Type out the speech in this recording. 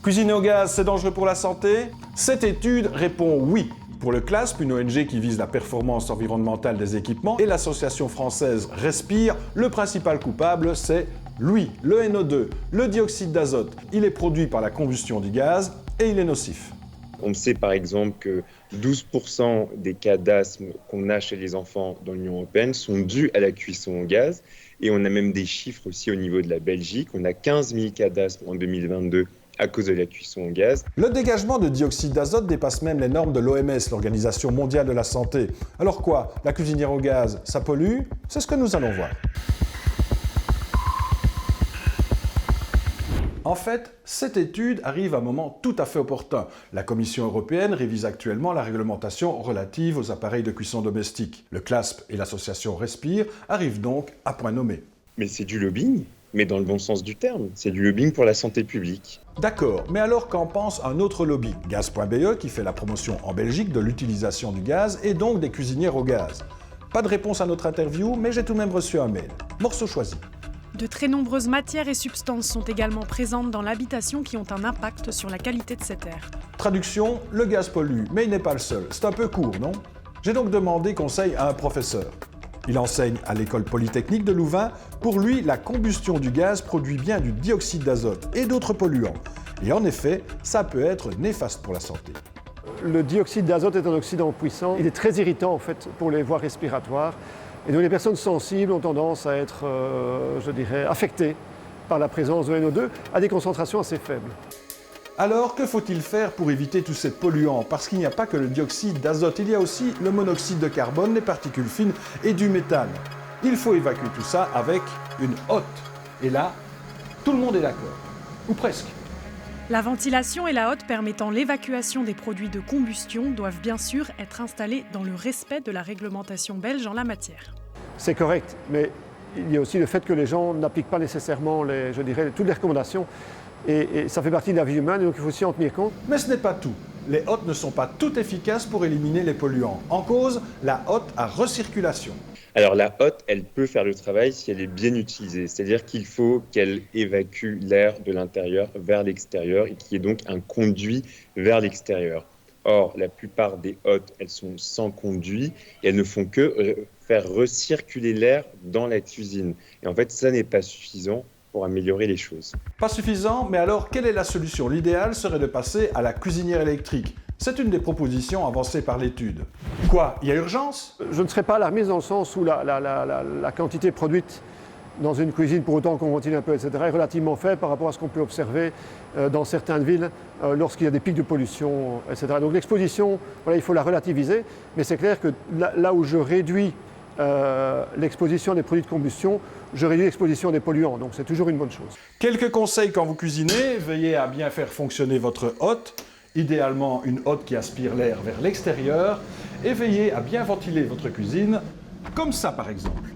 Cuisiner au gaz, c'est dangereux pour la santé? Cette étude répond oui. Pour le CLASP, une ONG qui vise la performance environnementale des équipements, et l'association française Respire, le principal coupable, c'est lui, le NO2, le dioxyde d'azote. Il est produit par la combustion du gaz et il est nocif. On sait par exemple que 12% des cas d'asthme qu'on a chez les enfants dans l'Union européenne sont dus à la cuisson au gaz. Et on a même des chiffres aussi au niveau de la Belgique. On a 15 000 cas d'asthme en 2022 à cause de la cuisson au gaz. Le dégagement de dioxyde d'azote dépasse même les normes de l'OMS, l'Organisation mondiale de la santé. Alors quoi? La cuisinière au gaz, ça pollue? C'est ce que nous allons voir. En fait, cette étude arrive à un moment tout à fait opportun. La Commission européenne révise actuellement la réglementation relative aux appareils de cuisson domestique. Le CLASP et l'association Respire arrivent donc à point nommé. Mais c'est du lobbying, mais dans le bon sens du terme. C'est du lobbying pour la santé publique. D'accord, mais alors qu'en pense un autre lobby, Gaz.be, qui fait la promotion en Belgique de l'utilisation du gaz et donc des cuisinières au gaz? Pas de réponse à notre interview, mais j'ai tout de même reçu un mail. Morceau choisi. De très nombreuses matières et substances sont également présentes dans l'habitation qui ont un impact sur la qualité de cet air. Traduction, le gaz pollue, mais il n'est pas le seul. C'est un peu court, non? J'ai donc demandé conseil à un professeur. Il enseigne à l'école polytechnique de Louvain. Pour lui, la combustion du gaz produit bien du dioxyde d'azote et d'autres polluants. Et en effet, ça peut être néfaste pour la santé. Le dioxyde d'azote est un oxydant puissant. Il est très irritant en fait pour les voies respiratoires. Et donc les personnes sensibles ont tendance à être, affectées par la présence de NO2 à des concentrations assez faibles. Alors, que faut-il faire pour éviter tous ces polluants? Parce qu'il n'y a pas que le dioxyde d'azote, il y a aussi le monoxyde de carbone, les particules fines et du méthane. Il faut évacuer tout ça avec une hotte. Et là, tout le monde est d'accord. Ou presque. La ventilation et la hotte permettant l'évacuation des produits de combustion doivent bien sûr être installées dans le respect de la réglementation belge en la matière. C'est correct, mais il y a aussi le fait que les gens n'appliquent pas nécessairement toutes les recommandations. Et ça fait partie de la vie humaine, donc il faut aussi en tenir compte. Mais ce n'est pas tout. Les hottes ne sont pas toutes efficaces pour éliminer les polluants. En cause, la hotte à recirculation. Alors la hotte, elle peut faire le travail si elle est bien utilisée. C'est-à-dire qu'il faut qu'elle évacue l'air de l'intérieur vers l'extérieur et qu'il y ait donc un conduit vers l'extérieur. Or, la plupart des hottes, elles sont sans conduit et elles ne font que faire recirculer l'air dans la cuisine. Et en fait, ça n'est pas suffisant pour améliorer les choses. Pas suffisant, mais alors quelle est la solution? L'idéal serait de passer à la cuisinière électrique. C'est une des propositions avancées par l'étude. Quoi? Il y a urgence? Je ne serais pas alarmiste dans le sens où la quantité produite dans une cuisine, pour autant qu'on ventile un peu, etc., est relativement faible par rapport à ce qu'on peut observer dans certaines villes lorsqu'il y a des pics de pollution, etc. Donc l'exposition, il faut la relativiser, mais c'est clair que là où je réduis l'exposition des produits de combustion, je réduis l'exposition des polluants, donc c'est toujours une bonne chose. Quelques conseils quand vous cuisinez, veillez à bien faire fonctionner votre hotte, idéalement une hotte qui aspire l'air vers l'extérieur, et veillez à bien ventiler votre cuisine, comme ça par exemple.